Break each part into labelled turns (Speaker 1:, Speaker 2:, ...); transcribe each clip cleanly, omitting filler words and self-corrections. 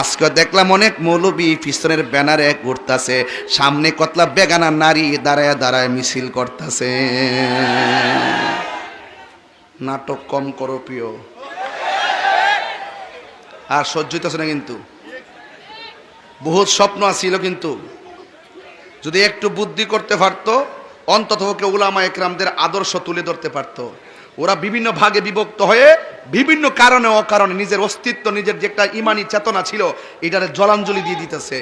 Speaker 1: আজকে দেখলাম অনেক মৌলবী পিছনের ব্যানারে ঘুরতেছে, সামনে কতলা বেগানা নারী দাঁড়ায় দাঁড়ায় মিছিল করতেছে। নাটক কম করো প্রিয়, আর সহ্য হইতেছে না। কিন্তু বহুত স্বপ্ন আছিল, কিন্তু যদি একটু বুদ্ধি করতে পারতো, অন্তত ওকে উলামা একরামদের আদর্শ তুলে ধরতে পারতো। ওরা বিভিন্ন ভাগে বিভক্ত হয়ে বিভিন্ন কারণে অকারণে নিজের অস্তিত্ব, নিজের যে একটা ইমানি চেতনা ছিল, এটারে জলাঞ্জলি দিয়ে দিতেছে।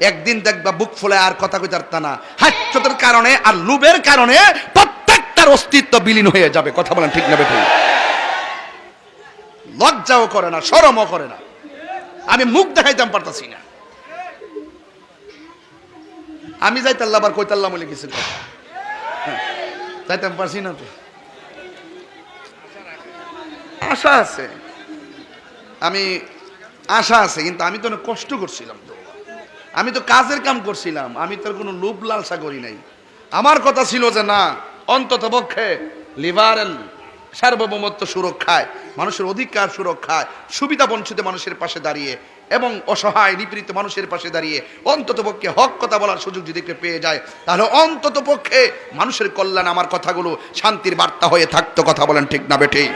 Speaker 1: একদিন দেখবা বুক ফুলে আর কথা কইতার তা না, হাস্যতের কারণে আর লোভের কারণে প্রত্যেকটার অস্তিত্ব বিলীন হয়ে যাবে। কথা বলেন ঠিক না বেঠিক? লজ্জাও করে না, শরমও করে না। আমি মুখ দেখাইতাম পারতাছি না। আমি যাইতাল্লাহ আবার কইতাল্লাহ বলে কিছু যাইতাম পারছি না। তো আশা আছে, আমি আশা আছে, কিন্তু আমি তো অনেক কষ্ট করছিলাম। তো আমি তো কাজের কাম করছিলাম, আমি তো কোনো লোভ লালসা করি নাই। আমার কথা ছিল যে না, অন্তত পক্ষে লিবারেল সার্বভৌমত্ব সুরক্ষায়, মানুষের অধিকার সুরক্ষায়, সুবিধা বঞ্চিত মানুষের পাশে দাঁড়িয়ে এবং অসহায় নিপীড়িত মানুষের পাশে দাঁড়িয়ে অন্তত পক্ষে হক কথা বলার সুযোগ যদি পেয়ে যায়, তাহলে অন্তত পক্ষে মানুষের কল্যাণ আমার কথাগুলো শান্তির বার্তা হয়ে থাকতো। কথা বলেন ঠিক না বেঠিক?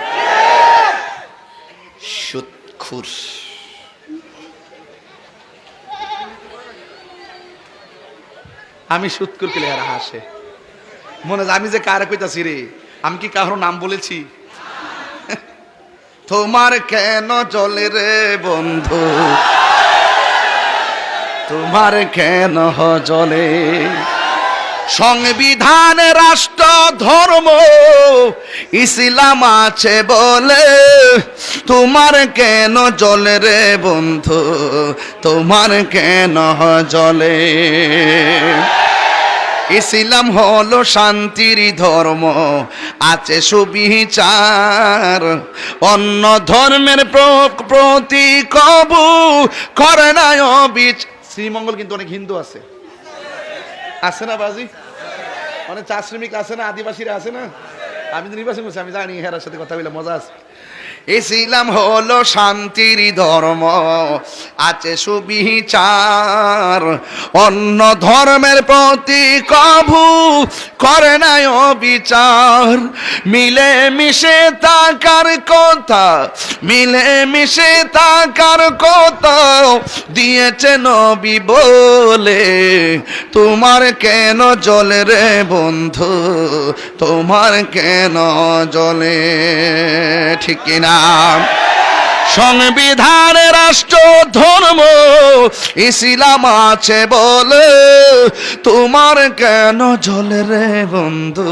Speaker 1: সুদখোর আমি সুদখোর পেলে আর হাসে মনে হয় আমি যে কারে কইতাছি রে, আমি কি কারো নাম বলেছি? তোমার কেন চলে রে বন্ধু, তোমার কেন চলে? সংবিধান রাষ্ট্র ধর্ম ইসলাম আছে বলে তোমার কেন চলে রে বন্ধু, তোমার কেন চলে? ইসলাম হলো শান্তির ধর্ম, আছে সুবিচার, অন্য ধর্মের প্রতি কবু করে না অবিচার। শ্রীমঙ্গল কিন্তু অনেক হিন্দু আছে, আছে না বাজি? অনেক চা শ্রমিক আছে না, আদিবাসীরা আছে না? আমি তো নির্বাচন করছি, আমি জানি হেরার সাথে কথা বলে মজা আছে। ইসলাম হলো শান্তির ধর্ম, আছে সুবিচার, অন্য ধর্মের প্রতি কভু করে না অবিচার। মিলে মিশে থাকার কথা, মিলে মিশে থাকার কথা দিয়েছে নবী বলে, তোমার কেন জ্বলে রে বন্ধু, তোমার কেন জ্বলে? ঠিক কিনা? সংবিধান রাষ্ট্র ধর্ম ইসলাম আছে বলে তোমার কেন জ্বলে রে বন্ধু,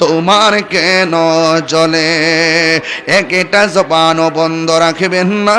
Speaker 1: তোমার কেন জ্বলে? একটা জবানও বন্ধ রাখবেন না।